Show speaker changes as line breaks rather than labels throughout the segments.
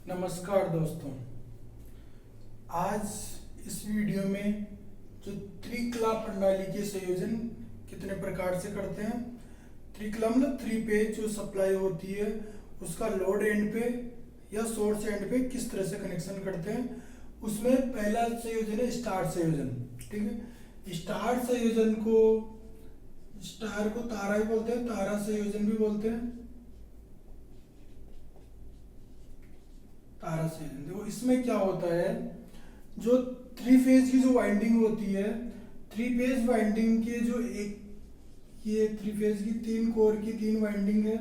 नमस्कार दोस्तों। आज इस वीडियो में जो त्रिकला प्रणाली के संयोजन कितने प्रकार से करते हैं, त्रिकला मतलब थ्री पेज जो सप्लाई होती है उसका लोड एंड पे या सोर्स एंड पे किस तरह से कनेक्शन करते हैं, उसमें पहला संयोजन है स्टार संयोजन। ठीक है, स्टार संयोजन को स्टार को तारा भी बोलते हैं, तारा संयोजन भी बोलते हैं, तारा संयोजन। देखो इसमें क्या होता है, जो थ्री फेज की जो वाइंडिंग होती है, थ्री फेज वाइंडिंग के जो ये थ्री फेज की तीन कोर की तीन वाइंडिंग है,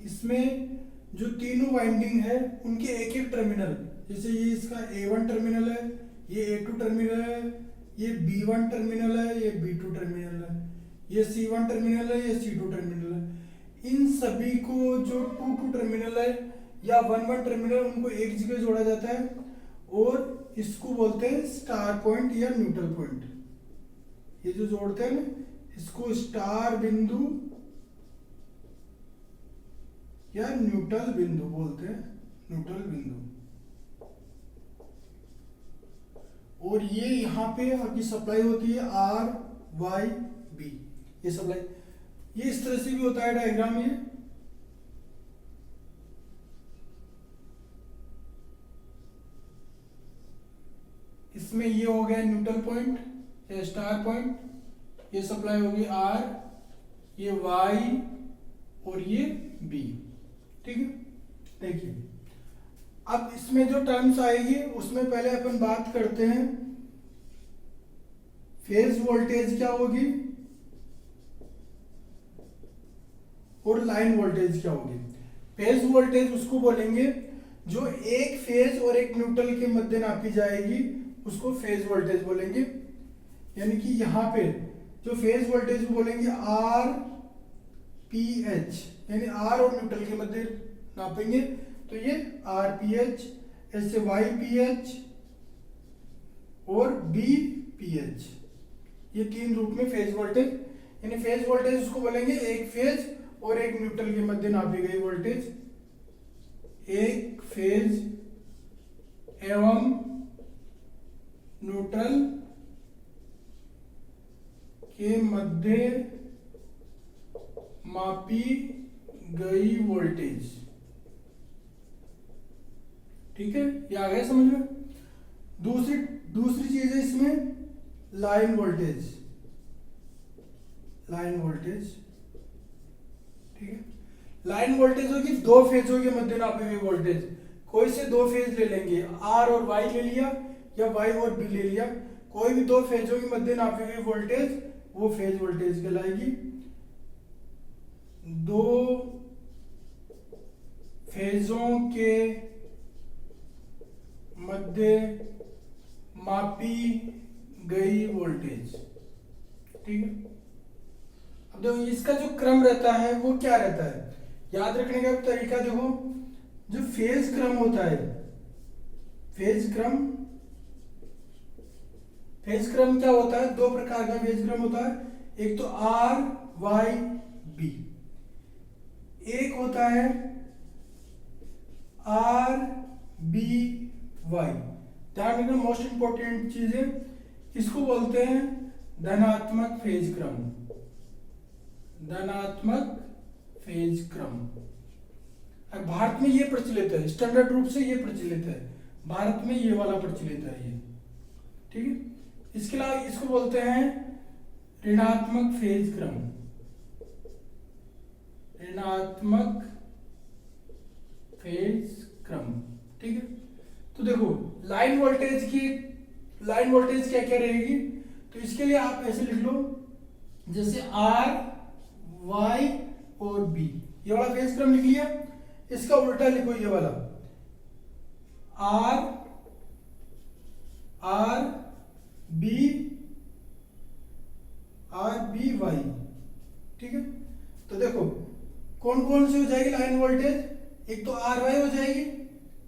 इसमें जो तीनों वाइंडिंग है उनके एक एक टर्मिनल, जैसे ये इसका A1 टर्मिनल है, ये A2 टर्मिनल है, ये B1 टर्मिनल है, ये B2 टर्मिनल है, ये C1 टर्मिनल है, ये C2 टर्मिनल है। इन सभी को जो 2-2 टर्मिनल है या 1-1 टर्मिनल, उनको एक जगह जोड़ा जाता है और इसको बोलते हैं स्टार पॉइंट या न्यूट्रल पॉइंट। ये जो जोड़ते हैं ना, इसको स्टार बिंदु या न्यूट्रल बिंदु बोलते हैं, न्यूट्रल बिंदु। और ये यहाँ पे आपकी सप्लाई होती है RYB, ये सप्लाई, ये इस तरह से भी होता है डायग्राम। ये इसमें ये हो गया न्यूट्रल पॉइंट या स्टार पॉइंट, ये सप्लाई होगी R, ये Y और ये B। ठीक है, देखिए अब इसमें जो टर्म्स आएगी उसमें पहले अपन बात करते हैं फेज वोल्टेज क्या होगी और लाइन वोल्टेज क्या होगी। फेज वोल्टेज उसको बोलेंगे जो एक फेज और एक न्यूट्रल के मध्य नापी जाएगी, उसको फेज वोल्टेज बोलेंगे। यानी कि यहाँ पे जो फेज वोल्टेज बोलेंगे RPH, यानी R और न्यूट्रल के मध्य नापेंगे तो ये RPH, ऐसे YPH और BPH, ये तीन रूप में फेज वोल्टेज, यानी फेज वोल्टेज उसको बोलेंगे एक फेज और एक न्यूट्रल के मध्य नापी गई वोल्टेज, एक फेज एवं न्यूट्रल के मध्य मापी गई वोल्टेज। ठीक है, ये आ गया समझ में। दूसरी चीज है इसमें लाइन वोल्टेज, लाइन वोल्टेज। ठीक है, लाइन वोल्टेज होगी दो फेजों के मध्य नापी हुई वोल्टेज। कोई से दो फेज ले लेंगे, R और Y ले लिया या Y और B ले लिया, कोई भी दो फेजों के मध्य नापी हुई वोल्टेज वो फेज वोल्टेज कहलाएगी। दो फेजों के मध्य मापी गई वोल्टेज। ठीक है, अब देखो इसका जो क्रम रहता है वो क्या रहता है, याद रखने का तरीका देखो। जो फेज क्रम होता है, फेज क्रम क्या होता है, दो प्रकार का फेज क्रम होता है। एक तो RYB, एक होता है RBY। ध्यान रखना, मोस्ट इंपॉर्टेंट चीज है, इसको बोलते हैं धनात्मक फेज क्रम, धनात्मक फेज क्रम। भारत में ये प्रचलित है, स्टैंडर्ड रूप से ये प्रचलित है, भारत में ये वाला प्रचलित है ये। ठीक है, इसके अलावा इसको बोलते हैं ऋणात्मक फेज क्रम, ऋणात्मक फेज क्रम। ठीक है, तो देखो लाइन वोल्टेज क्या क्या रहेगी, तो इसके लिए आप ऐसे लिख लो, जैसे R, Y और B, ये वाला फेज क्रम लिख लिया। इसका उल्टा लिखो, ये वाला RBY। ठीक है, तो देखो कौन कौन सी हो जाएगी लाइन वोल्टेज, एक तो RY हो जाएगी,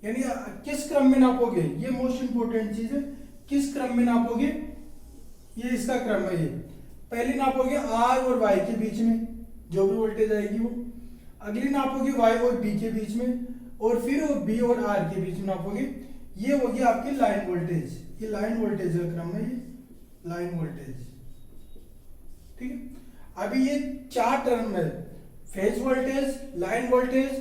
यानी किस क्रम में नापोगे, ये मोस्ट इंपोर्टेंट चीज है, किस क्रम में नापोगे, ये इसका क्रम है। ये पहले नापोगे R और Y के बीच में जो भी वोल्टेज आएगी वो, अगली नापोगे Y और B के बीच में, और फिर वो बी और आर के बीच में नापोगे। ये होगी आपकी लाइन वोल्टेज, ये लाइन वोल्टेज का क्रम है, ये लाइन वोल्टेज, ठीक है। अभी ये 4 टर्म है, phase voltage, line voltage,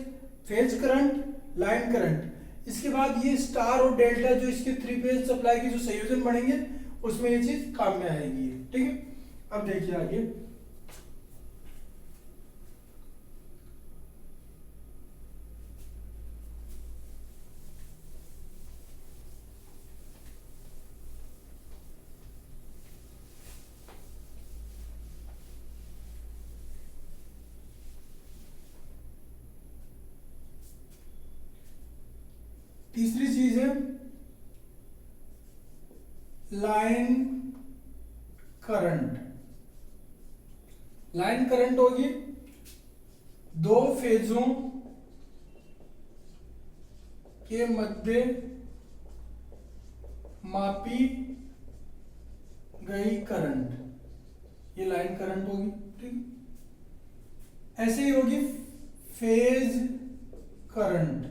phase current, line current. इसके बाद ये स्टार और डेल्टा जो इसके 3 फेज सप्लाई के जो संयोजन बनेंगे उसमें ये चीज काम में आएगी, ठीक है। अब देखिए आगे, तीसरी चीज है लाइन करंट। लाइन करंट होगी 2 फेजों के मध्य मापी गई करंट, ये लाइन करंट होगी, ठीक। ऐसे ही होगी फेज करंट,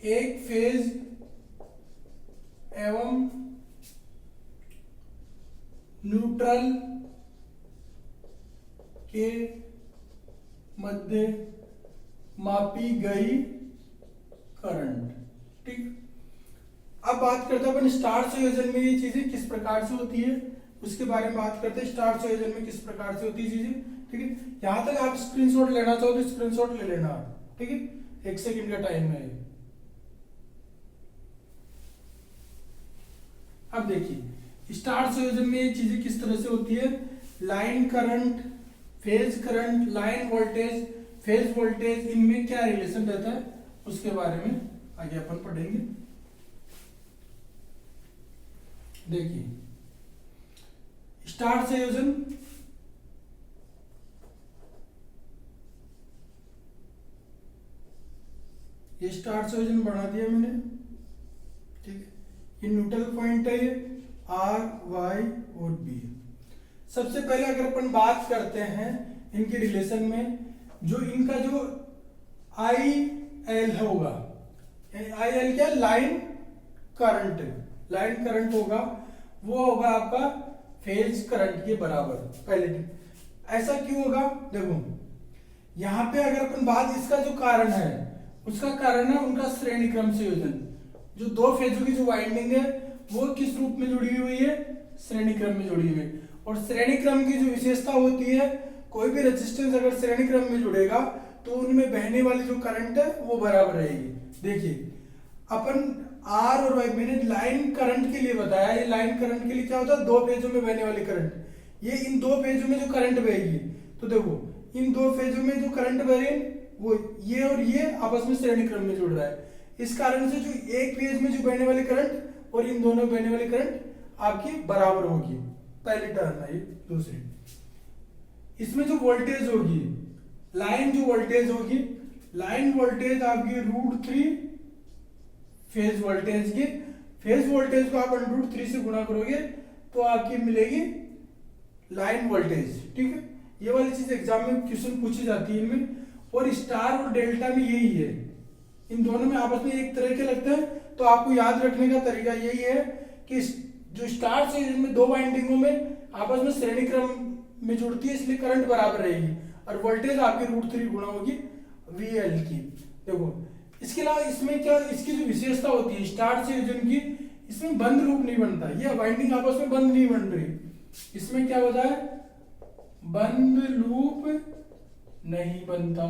एक फेज एवं न्यूट्रल के मध्य मापी गई करंट, ठीक। अब बात करते हैं अपन स्टार संयोजन में ये चीजें किस प्रकार से होती है, उसके बारे में बात करते हैं। स्टार संयोजन में किस प्रकार से होती है चीजें, ठीक है। यहां तक आप स्क्रीनशॉट लेना चाहो तो स्क्रीनशॉट ले लेना, ठीक है, 1 सेकंड का टाइम है। अब देखिए स्टार संयोजन में ये चीजें किस तरह से होती है। Line current, phase current, line voltage, phase voltage, इनमें क्या रिलेशन रहता है उसके बारे में आगे अपन पढ़ेंगे। देखिए स्टार संयोजन, ये स्टार संयोजन बना दिया मैंने, ठीक है। ये न्यूट्रल पॉइंट है, ये आर, वाई और बी। सबसे पहले अगर अपन बात करते हैं इनके रिलेशन में, जो इनका जो आई एल होगा, आई एल क्या, लाइन करंट, लाइन करंट होगा, वो होगा आपका फेज करंट के बराबर। पहले ऐसा क्यों होगा, देखो यहां पे अगर अपन बात, इसका जो कारण है उसका कारण है उनका श्रेणी क्रम संयोजन। जो 2 फेजों की जो वाइंडिंग है वो किस रूप में जुड़ी हुई है, श्रेणी क्रम में जुड़ी हुई है। और श्रेणी क्रम की जो विशेषता होती है, कोई भी रेजिस्टेंस अगर श्रेणी क्रम में जुड़ेगा तो उनमें बहने वाली जो करंट है वो बराबर रहेगी। देखिए अपन आर और वाई, मैंने लाइन करंट के लिए बताया, ये लाइन करंट के लिए क्या होता है, 2 फेजों में बहने वाली करंट। ये इन 2 फेजों में जो करंट बहेगी, तो देखो इन 2 फेजों में जो करंट बह रही है वो ये और ये आपस में श्रेणी क्रम में जुड़ रहा है। इस कारण से जो एक फेज में जो बहने वाली करंट और इन दोनों बहने वाली करंट आपकी बराबर होगी। पहली टर्म है ये। दूसरी, इसमें जो वोल्टेज होगी, लाइन जो वोल्टेज होगी, लाइन वोल्टेज आपकी √3 फेज वोल्टेज की, फेज वोल्टेज को आप √3 से गुणा करोगे तो आपकी मिलेगी लाइन वोल्टेज, ठीक है। ये वाली चीज एग्जाम में क्वेश्चन पूछी जाती है इनमें। और स्टार और डेल्टा में यही है, इन दोनों में आपस में एक तरह के लगते हैं। तो आपको याद रखने का तरीका यही है कि जो स्टार से इनमें 2 वाइंडिंगों में आपस में श्रेणी क्रम में जुड़ती है, इसलिए करंट बराबर रहेगी और वोल्टेज आपकी √3 गुणा होगी VL की। देखो इसके अलावा इसमें क्या, इसकी जो विशेषता होती है स्टार संयोजन की, इसमें बंद लूप नहीं बनता, ये वाइंडिंग आपस में बंद नहीं बन रही। इसमें क्या होता है, बंद लूप नहीं बनता,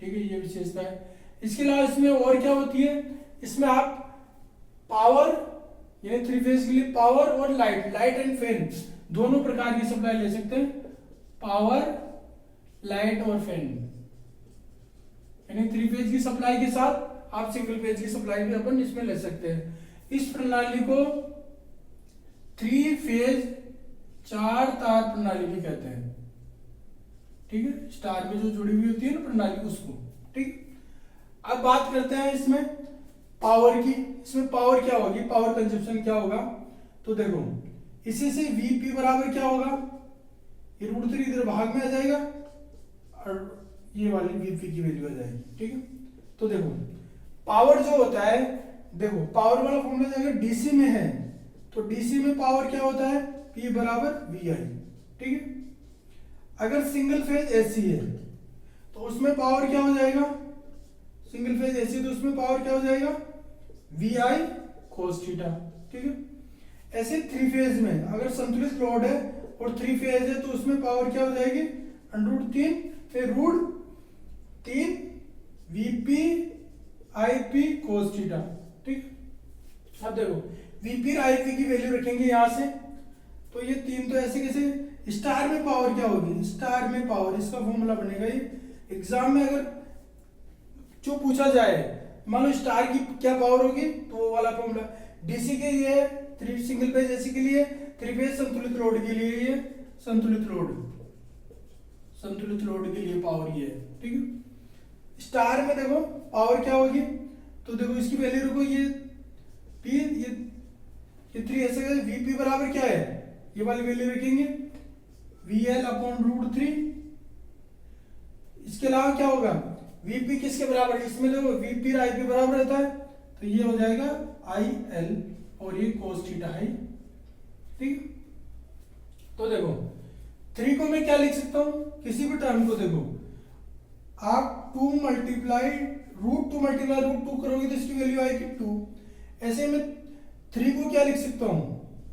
ठीक है, ये विशेषता है। इसके अलावा इसमें और क्या होती है, इसमें आप पावर यानी 3 फेज के लिए पावर और लाइट, लाइट एंड फैन दोनों प्रकार की सप्लाई ले सकते हैं। पावर, लाइट और फैन, यानी 3 फेज की सप्लाई के साथ आप सिंगल फेज की सप्लाई भी अपन इसमें ले सकते हैं। इस प्रणाली को 3 फेज 4 तार प्रणाली भी कहते हैं, ठीक है। स्टार में जो जुड़ी हुई होती है ना प्रणाली, उसको, ठीक। अब बात करते हैं इसमें पावर की। इसमें पावर क्या होगी, पावर कंजप्शन क्या होगा, तो देखो इसी से Vp बराबर क्या होगा, ये √3 इधर भाग में आ जाएगा और ये वाली वीपी की वैल्यू आ जाएगी। ठीक है, तो देखो पावर जो होता है, देखो पावर वाला फॉर्मूला अगर डीसी में है तो डीसी में पावर क्या होता है, P बराबर VI। ठीक है, अगर सिंगल फेज एसी है तो उसमें पावर क्या हो जाएगा, सिंगल फेज एसी तो उसमें पावर क्या हो जाएगा, VI cos थीटा। ठीक है, ऐसे थ्री फेज में अगर संतुलित लोड है और थ्री फेज है तो उसमें पावर क्या हो जाएगी, √3 फिर √3 VP IP cos थीटा। ठीक, अब देखो VP और IP की वैल्यू रखेंगे यहां से, तो ये तीन तो ऐसे कैसे, स्टार में पावर क्या होगी, स्टार में पावर, इसका फॉर्मूला बनेगा ये एग्जाम में अगर जो पूछा जाए, मान लो स्टार की क्या पावर होगी तो वो वाला फॉर्मूला, डीसी के लिए थ्री सिंगल फेज एसी के लिए, थ्री फेज संतुलित लोड के लिए ये संतुलित लोड के लिए पावर ये है। ठीक है, स्टार में देखो पावर क्या होगी, तो देखो इसकी वैल्यू रखो, ये पी ये थ्री ऐसे वीपी बराबर क्या है, ये वाली वैल्यू रखेंगे VL अपॉन √3। इसके अलावा क्या होगा, वीपी किसके बराबर है, इसमें देखो वीपी और आईपी बराबर रहता है, तो ये हो जाएगा IL और ये cos थीटा है। ठीक, तो देखो 3 को मैं क्या लिख सकता हूं, किसी भी टर्म को देखो आप 2 मल्टीप्लाई √2 करोगे तो इसकी वैल्यू आएगी 2। ऐसे में 3 को क्या लिख सकता हूं,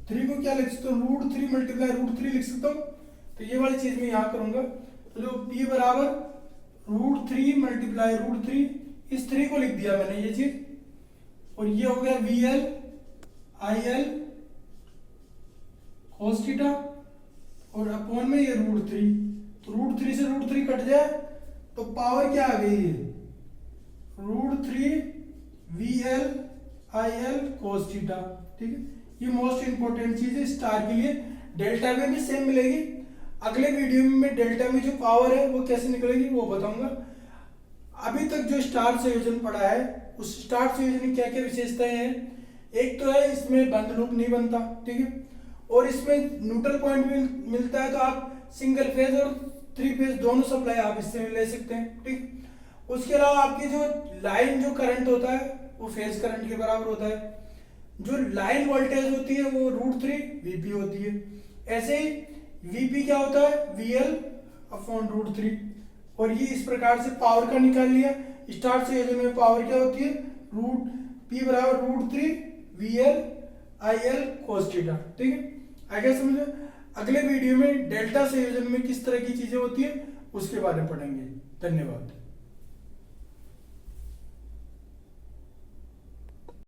3 को क्या लिख सकता हूं, √3 मल्टीप्लाई √3 लिख सकता हूं, तो ये वाली चीज मैं यहां करूंगा, तो जो P बराबर √3 मल्टीप्लाई √3, इस 3 को लिख दिया मैंने ये चीज, और ये हो गया VL IL cos थीटा और अपॉन में ये √3, तो √3 से √3 कट जाए तो पावर क्या आ गई है, √3 VL IL cos थीटा। ठीक है, ये मोस्ट इंपोर्टेंट चीज है स्टार के लिए। डेल्टा में भी सेम मिलेगी, अगले वीडियो में डेल्टा में जो पावर है वो कैसे निकलेगी वो बताऊंगा। अभी तक जो स्टार संयोजन पढ़ा है उस स्टार संयोजन में क्या क्या विशेषताएं हैं, एक तो है इसमें बंद लूप नहीं बनता। ठीक है, और इसमें न्यूट्रल पॉइंट भी मिलता है, तो आप सिंगल फेज और थ्री फेज दोनों सप्लाई आप इससे ले सकते हैं। ठीक, उसके अलावा आपकी जो लाइन जो करंट होता है वो फेज करंट के बराबर होता है, जो लाइन वोल्टेज होती है वो √3 VP होती है। ऐसे ही VP क्या होता है, VL अपॉन √3, और ये इस प्रकार से पावर का निकाल लिया। स्टार संयोजन में पावर क्या होती है, P बराबर √3 VL IL cos थीटा। ठीक है, आगे समझो। अगले वीडियो में डेल्टा संयोजन में किस तरह की चीजें होती है उसके बारे में पढ़ेंगे। धन्यवाद।